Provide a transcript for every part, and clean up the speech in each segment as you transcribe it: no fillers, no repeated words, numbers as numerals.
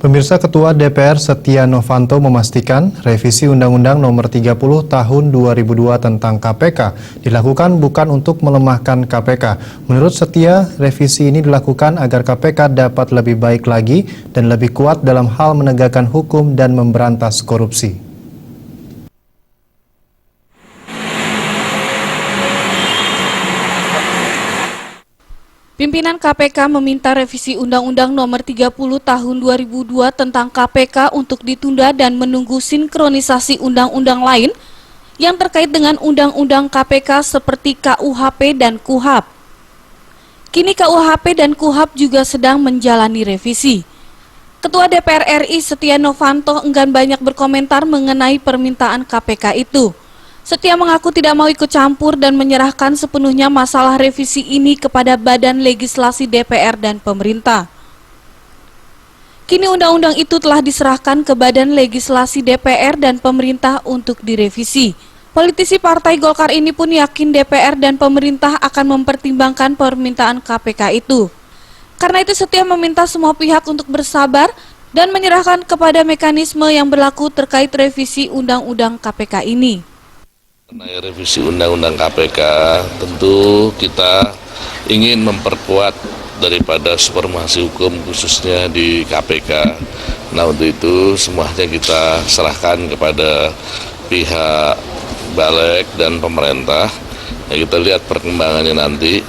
Pemirsa, Ketua DPR Setia Novanto memastikan revisi Undang-Undang Nomor 30 Tahun 2002 tentang KPK dilakukan bukan untuk melemahkan KPK. Menurut Setia, revisi ini dilakukan agar KPK dapat lebih baik lagi dan lebih kuat dalam hal menegakkan hukum dan memberantas korupsi. Pimpinan KPK meminta revisi Undang-Undang Nomor 30 Tahun 2002 tentang KPK untuk ditunda dan menunggu sinkronisasi undang-undang lain yang terkait dengan Undang-Undang KPK seperti KUHP dan KUHAP. Kini KUHP dan KUHAP juga sedang menjalani revisi. Ketua DPR RI Setia Novanto enggan banyak berkomentar mengenai permintaan KPK itu. Setia mengaku tidak mau ikut campur dan menyerahkan sepenuhnya masalah revisi ini kepada Badan Legislasi DPR dan pemerintah. Kini undang-undang itu telah diserahkan ke Badan Legislasi DPR dan pemerintah untuk direvisi. Politisi Partai Golkar ini pun yakin DPR dan pemerintah akan mempertimbangkan permintaan KPK itu. Karena itu Setia meminta semua pihak untuk bersabar dan menyerahkan kepada mekanisme yang berlaku terkait revisi Undang-Undang KPK ini. Mengenai revisi Undang-Undang KPK, tentu kita ingin memperkuat daripada supervisi hukum khususnya di KPK. Nah, untuk itu semuanya kita serahkan kepada pihak Balik dan pemerintah. Ya, kita lihat perkembangannya nanti.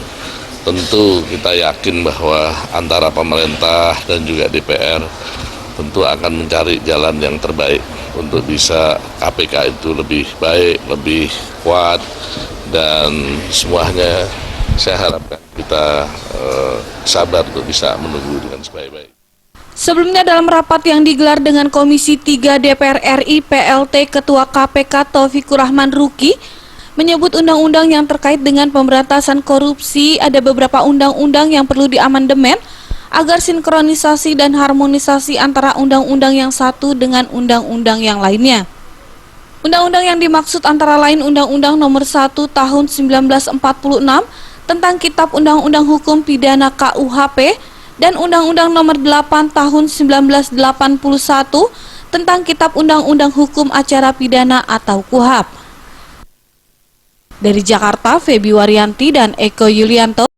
Tentu kita yakin bahwa antara pemerintah dan juga DPR tentu akan mencari jalan yang terbaik untuk bisa KPK itu lebih baik, lebih kuat, dan semuanya saya harapkan kita sabar untuk bisa menunggu dengan sebaik-baik. Sebelumnya dalam rapat yang digelar dengan Komisi 3 DPR RI PLT Ketua KPK Taufikur Rahman Ruki menyebut undang-undang yang terkait dengan pemberantasan korupsi ada beberapa undang-undang yang perlu diamandemen agar sinkronisasi dan harmonisasi antara undang-undang yang satu dengan undang-undang yang lainnya. Undang-undang yang dimaksud antara lain Undang-Undang Nomor 1 Tahun 1946 tentang Kitab Undang-Undang Hukum Pidana KUHP dan Undang-Undang Nomor 8 Tahun 1981 tentang Kitab Undang-Undang Hukum Acara Pidana atau KUHAP. Dari Jakarta, Febi Waryanti dan Eko Yulianto.